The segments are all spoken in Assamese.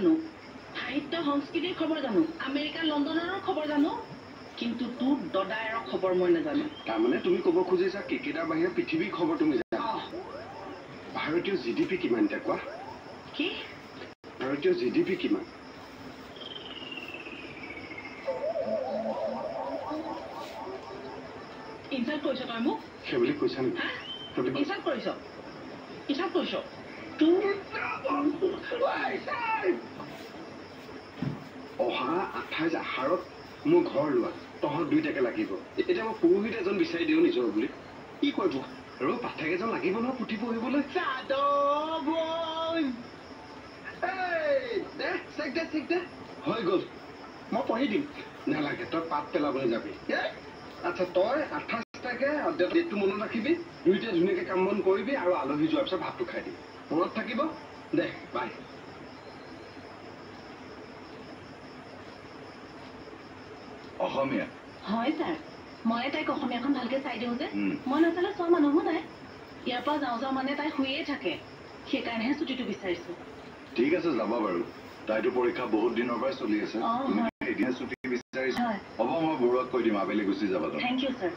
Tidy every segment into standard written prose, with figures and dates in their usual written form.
জানো সাহিত্য সংস্কৃতিৰ খবৰ জানো আমেৰিকা লণ্ডনৰ খবৰ জানো কিন্তু তোৰ দদায়ৰ খবৰ মই নাজানো তাৰমানে তুমি ক'ব খুজিছা ক্ৰিকেটাৰ বাহিৰে পৃথিৱীৰ খবৰ তুমি জানা ভাৰতীয় জিডিপি কিমান এতিয়া কোৱা কি ভাৰতীয় জিডিপি কিমান ইনচাল্ট কৰিছ তই মোক সেইবুলি কৈছা নেকি ইনচাল্ট কৰিছ অহা 28 আহাৰত মোৰ ঘৰ লোৱা তহঁত দুইটাকে লাগিব এতিয়া মই পুৰোহিত এজন বিচাৰি দিওঁ নিজৰ বুলি কি কৰিব আৰু পাঠক এজন লাগিব নহয় পুথি পঢ়িবলৈ হৈ গ'ল মই পঢ়ি দিম নালাগে তই পাত পেলাবলৈ যাবি আচ্ছা তই 28 তাকে ডেটটো মনত ৰাখিবি দুইটাই ধুনীয়াকৈ কাম বন কৰিবি আৰু আলহী যোৱাৰ পিছত ভাতটো খাই দিবি মনত থাকিব দে বাই অসমীয়া হয় ছাৰ মই তাইক অসমীয়াখন ভালকে চাই দিওঁ যে মই নাচালে চোৱা মানুহো নাই ইয়াৰ পৰা যাওঁ মানে তাই শুয়ে থাকে সেইকাৰণেহে ছুটিটো বিচাৰিছো ঠিক আছে যাবা বাৰু তাইতো পৰীক্ষা বহুত দিনৰ পৰাই চলি আছে এদিনে ছুটি বিচাৰিছো হ'ব মই বৰুৱাক কৈ দিম আবেলি গুচি যাবা থেংক ইউ ছাৰ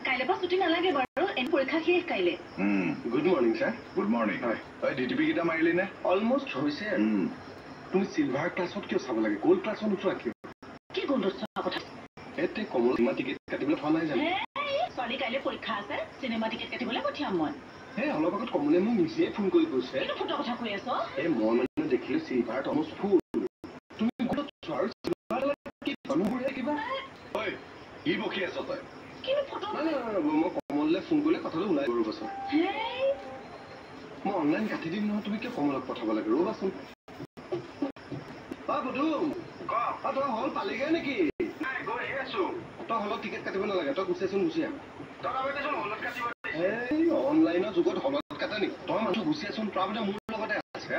কাইলৈ পৰা ছুটি নালাগে বাৰু এনে পৰীক্ষা শেষ কাইলৈ good morning sir good morning হয় ডিটিপি কেইটা মাৰিলি নে অলমষ্ট হৈছে তুমি চিলভাৰ ক্লাছত কিয় চাব লাগে গ'ল্ড ক্লাছত নোচোৱা কিয় কি গণ্ডত চোৱা কথা এতে কমল চিনেমা টিকেট কাটিবলৈ হোৱা নাই জানো ছোৱালী কাইলৈ পৰীক্ষা আছে চিনেমা টিকেট কাটিবলৈ পঠিয়াম মই অলপ আগত কমলে মোক নিজে ফোন কৰি কৈছে ফটো কথা কৈ আছ মই মানে দেখিলো চিলভাৰত অলমষ্ট ফুল তুমি গ'লত চোৱা আৰু চিলভাৰ কি মানুহবোৰে কিবা কি বকি আছ তই কিন্তু ফটো নাই মই কমললৈ ফোন কৰিলে কথাটো ওলাই গ'ল ৰ'বাচোন মই অনলাইন কাটি দিম নহয় তুমি কিয় কমলক পঠাব লাগে ৰ'বাচোন বুধুম তই হল পালিগে নেকি গৈ আছো তই হলত টিকেট কাটিব নালাগে তই গুচি আহ অনলাইনৰ যুগত হলত কাটে নেকি তই মানুহ গুচি আছোন তই মানে মোৰ লগতে আছে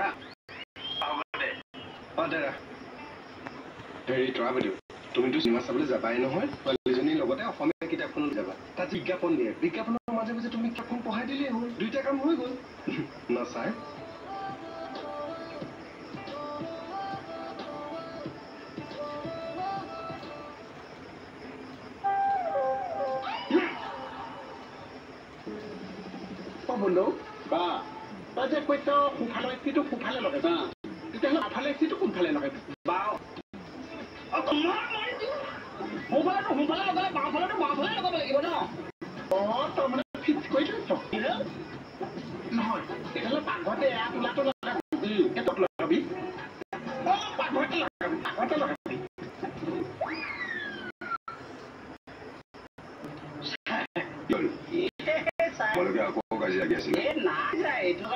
হেৰি তৰা বাইদেউ তুমিতো চিনেমা চাবলৈ যাবাই নহয় ছোৱালীজনীৰ লগতে অসমীয়া কিতাপখনত যাবা তাত বিজ্ঞাপন দিয়ে বিজ্ঞাপনৰ মাজে মাজে তুমি কিতাপখন পঢ়াই দিলেই হ'ল দুইটা কাম হৈ গ'ল না ছাৰ বন্ধু বা তই যে কৈছ সোঁফালৰ এচিটো সোঁফালে লগাই তেতিয়াহ'লে আফালে এচিটো কোনফালে লগাই বা সোঁফালে লগালে বাওঁফালেতো বাওঁফালে লগাব লাগিব ন তই মানে ফিক্স কৰি থৈছ নহয় তেতিয়াহ'লে পাকঘৰতে এয়া তোলাটো লগাবি এটক লগাবি পাকঘৰতে লগাবি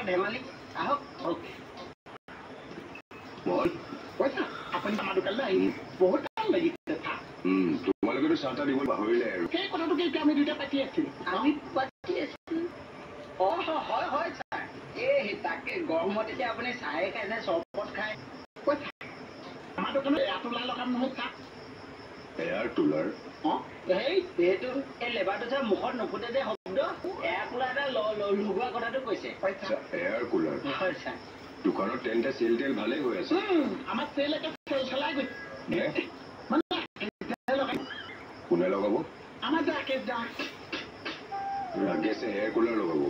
ধেমালি আহক আপুনি আমাৰ দোকানলৈ আহি বহুত ভাল লাগিছে তোমালোকেতো চাহ দিব পাহৰিলে আৰু সেই কথাটো কিন্তু আমি দুইটা পাতি আছিলো হয় ছাৰ এই তাকে গৰমত এতিয়া আপুনি চাহে খাই নে চৰবত খাই আমাৰ দোকানত এয়া তোলা লগাম নহয় চাহ এয়াৰ টুলাৰ সেইটো এই লেবাৰটো যে মুখত নুফুটে যে শব্দ এয়া কুলাৰ এটা লগোৱা কথাটো কৈছে এয়াৰ কুলাৰ দোকানত তেন্তে চেল তেল ভালেই হৈ আছে আমাৰ চেল এটা চেল চলাই গৈছে কোনে লগাব আমাৰ ৰাকেশ দা ৰাকেশে এয়াৰ কুলাৰ লগাব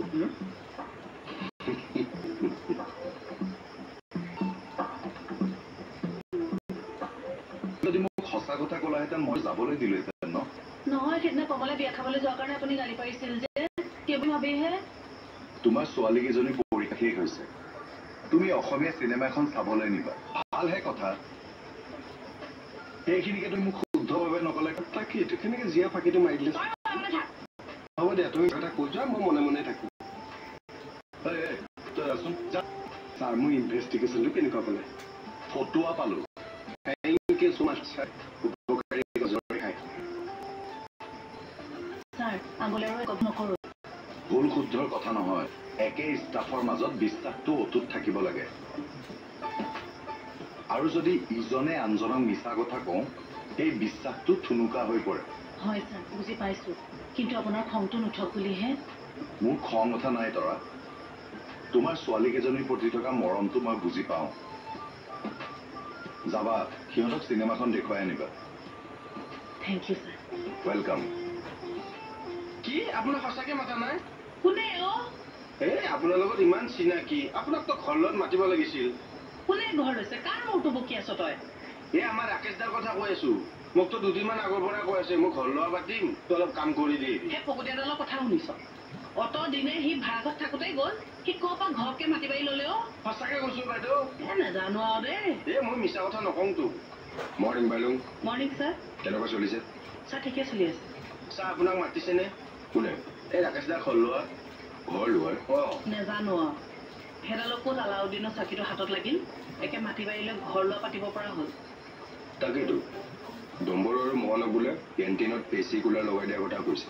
যদি মোক সঁচা কথা ক'লাহেঁতেন মই যাবলৈ দিলোহেঁতেন নহয় সেইদিনা কমলে বিয়া খাবলৈ যোৱাৰ কাৰণে আপুনি গালি পাৰিছিল যে কেৱল ভাবিহে তোমাৰ ছোৱালীকেইজনী পৰীক্ষা শেষ হৈছে তুমি অসমীয়া চিনেমা এখন চাবলৈ নিবা ভালহে কথা সেইখিনিকে তুমি মোক শুদ্ধভাৱে নকলে তাকে এইটো কেনেকে জীয়া ফাঁকিটো মাৰি দিলে হ'ব দিয়া তুমি এটা কৈ যোৱা মই মনে মনে থাকো তই আছোন ছাৰ মোৰ ইনভেষ্টিগেশ্যনটো কেনেকুৱা পালে ফটোৱা পালো ভুল শুদ্ধৰ কথা নহয় একে ষ্টাফৰ মাজত বিশ্বাসটো অটুট থাকিব লাগে আৰু যদি ইজনে আনজনক মিছা কথা কওঁ এই বিশ্বাসটো থুনুকা হৈ পৰে হয় ছাৰ বুজি পাইছো কিন্তু আপোনাৰ খংটো নুঠক বুলিহে মোৰ খং উঠা নাই তৰা তোমাৰ ছোৱালীকেইজনীৰ প্ৰতি থকা মৰমটো মই বুজি পাওঁ যাবা সিহঁতক চিনেমাখন দেখুৱাই আনিবা থ্যাংক ইউ স্যাৰ ওয়েলকাম কি আপোনাক সঁচাকে মাতা নাই কোনে অ আপোনাৰ লগত ইমান চিনাকি আপোনাক তো ঘৰত মাতিব লাগিছিল কোনে ঘৰ লৈছে কাৰ মূৰটো বকি আছ তই আমাৰ ৰাকেশ দাৰ কথা কৈ আছো মোক তো দুদিনমান আগৰ পৰা কৈ আছে মোক ঘৰ লোৱা পাতিম তো অলপ কাম কৰি দি সেই পকতীয়াডালৰ কথা শুনিছ অত দিনে সি ভাড়াঘৰত থাকোতেই গ'ল সি ক'ৰ পৰা ঘৰকে মাতি বাৰী ল'লে অ সঁচাকে কৈছো বাইদেউ নাজানো আৰু দেই মই মিছা কথা নকওঁ তো মৰ্নিং বাইলুং মৰ্নিং ছাৰ কেনেকুৱা চলিছে ছাৰ ঠিকে চলি আছে ছাৰ আপোনাক মাতিছেনে কোনে ৰাকেশ দাৰ ঘৰ লোৱা ঘৰ লোৱাৰ নাজানো আৰু সেইডালৰ ক'ত আলাউদ্দিনৰ চাকিটো হাতত লাগিল একে মাটি বাৰীলৈ ঘৰ লোৱা পাতিব পৰা হ'ল তাকেতো ডম্বৰ আৰু মহনক বোলে কেণ্টিনত পেচি কুলাৰ লগাই দিয়াৰ কথা কৈছে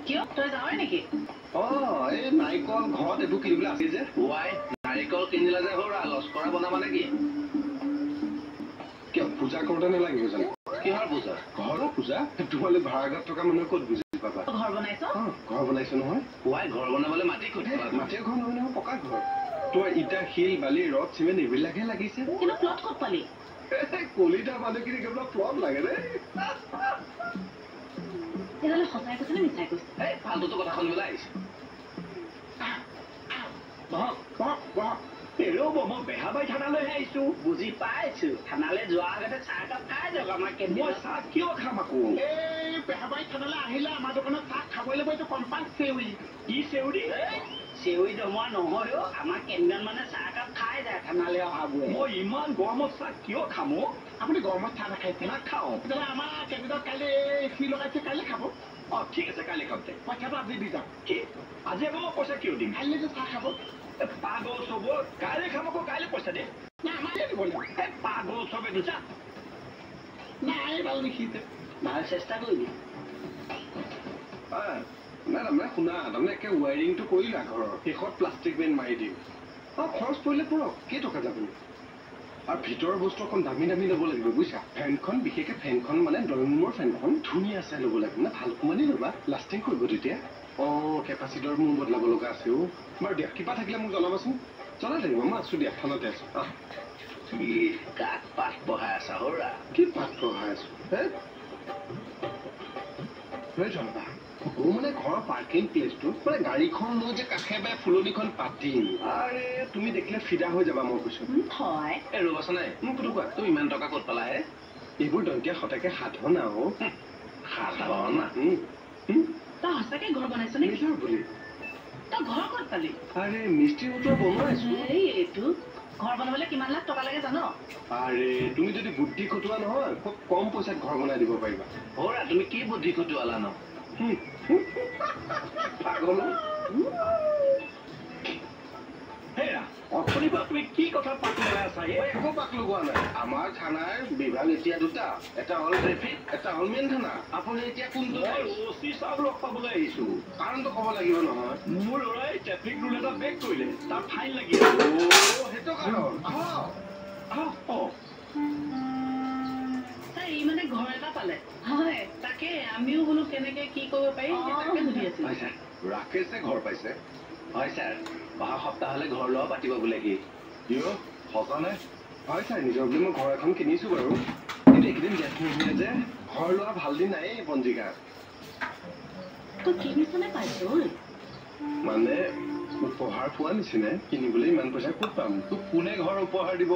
কিয় তই যাৱই নেকি এই নাৰিকল ঘৰত এইবোৰ কিনিবলৈ আছে যে নাৰিকল কিনিলে যে সৰু লস্কৰা বনাবা নেকি কিয় পূজা কৰোঁতে নালাগিব জানো কিহৰ পূজা ঘৰৰ পূজা তোমালোক ভাড়াঘৰত থকা মানুহে ক'ত বুজি পাবা ঘৰ বনাইছ ঘৰ বনাইছো নহয় ঘৰ বনাবলৈ মাটি মাটিৰ ঘৰ নহয় নহয় পকা ঘৰ তোমাৰ ইটা শিল বালি ৰদ চিমেণ্ট এইবিলাকহে লাগিছে কিন্তু প্লট ক'ত পালি কলিতা মানুহখিনি কেৱল প্লট লাগে দেই সেইডালে সঁচাই কৈছে নে মিছাই কৈছে ফাল্টুটো কথা শুনিবলৈ আহিছে মই বেহাবাৰী থানালৈহে আহিছো বুজি পাইছো থানালৈ যোৱাৰ আগতে চাহ একাপ খাই যাওক আমাৰ মই চাহ কিয় খাম আকৌ এই বেহাবাৰী থানালৈ আহিলে আমাৰ দোকানত চাহ খাবলৈ লাগিব এইটো কম্পাছ চেউৰি কি চেউৰি চেউৰি দমোৱা নহয় অ আমাৰ কেইদিনমান মানে চাহ একাপ খাই যায় থানালৈ অহাবোৰে মই ইমান গৰমত চাহ কিয় খাম আপুনি গৰমত চাহ নাখাইছে নাখাওঁ তেতিয়াহ'লে আমাৰ কেইদিনত কাইলৈ এচি লগাইছে কাইলৈ খাব ঠিক আছে কাইলৈ খাম পইচাটো আজি দি যাম কি আজি আকৌ মই পইচা কিয় দিম কাইলৈ যে চাহ খাব পাগল চব কাইলৈ খাম আকৌ কাইলৈ পইচা দিয়ে আমাৰ দিব লাগিব পাগল চবে দুচা নাই ভাল দেখিছে ভাল চেষ্টা কৰিবি তাৰমানে শুনা তাৰমানে একে ৱায়াৰিংটো কৰিলা ঘৰৰ শেষত প্লাষ্টিক বেন মাৰি দিম খৰচ পৰিলে পৰক কেইটকা যাব আৰু ভিতৰৰ বস্তু অকণ দামী দামী ল'ব লাগিব বুজিছা ফেনখন বিশেষকৈ ফেনখন মানে ড্ৰয়িং ৰুমৰ ফেনখন ধুনীয়া চাই ল'ব লাগিব না ভাল কোম্পানী ল'বা লাষ্টিং কৰিব তেতিয়া কেপাচিটৰ মোৰ বদলাব লগা আছে বাৰু দিয়া কিবা থাকিলে মোক জনাবাচোন জনাই থাকিব মই আছোঁ দিয়া থানাতে আছোঁ কাক পাঠ পঢ়াই আছা হৰা কি পাঠ পঢ়াই আছোঁ জনাবা মানে ঘৰৰ পাৰ্কিং প্লেচটো মানে গাড়ীখন লৈ যে কাষে বাই ফুলনিখন পাতিম আৰে তুমি দেখিলে ফিদা হৈ যাবা মই কৈছো হয় ৰ'বাচোন নাই মোক কোৱা তুমি ইমান টকা ক'ত পালাহে এইবোৰ দন্তীয়া সতাকে সাধনা সাধনা তই সঁচাকে ঘৰ বনাইছ নে নিজৰ বুলি তই ঘৰ ক'ত পালি আৰে মিস্ত্ৰী উত্তৰ বনোৱাইছো এইটো ঘৰ বনাবলৈ কিমান লাখ টকা লাগে জানো আৰে তুমি যদি বুদ্ধি খটোৱা নহয় খুব কম পইচাত ঘৰ বনাই দিব পাৰিবা হৰা তুমি কি বুদ্ধি খটোৱালা ন পাগল হেৰা অথনিৰ পৰা তুমি কি কথা পাতি আছা একো পাক লগোৱা নাই আমাৰ থানাৰ বিভাগ এতিয়া দুটা এটা হ'ল ট্ৰেফিক এটা হ'ল মেইন থানা আপুনি এতিয়া কোনটো অচি চাওক লগ পাবলৈ আহিছো কাৰণটো ক'ব লাগিব নহয় মোৰ ল'ৰাই ট্ৰেফিক ৰুল এটা ব্ৰেক কৰিলে তাৰ ফাইন লাগি সেইটো কাৰণ ই মানে ঘৰ এটা পালে হয় তাকে আমিও বোলো কেনেকে কি কৰিব পাৰি তাকে সুধি আছো ৰাকেশে ঘৰ পাইছে হয় ছাৰ অহা সপ্তাহলৈ ঘৰ লোৱা পাতিব বোলে কি কিয় সঁচা নে হয় ছাৰ নিজৰ বুলি মই ঘৰ এখন কিনিছো বাৰু কিন্তু এইকেইদিন জেঠ মহিয়া যে ঘৰ লোৱা ভাল দিন নাই পঞ্জিকা তই কিনিছনে পাইছ মানে উপহাৰ পোৱা নিচিনা কিনিবলৈ ইমান পইচা ক'ত পাম তোক কোনে ঘৰ উপহাৰ দিব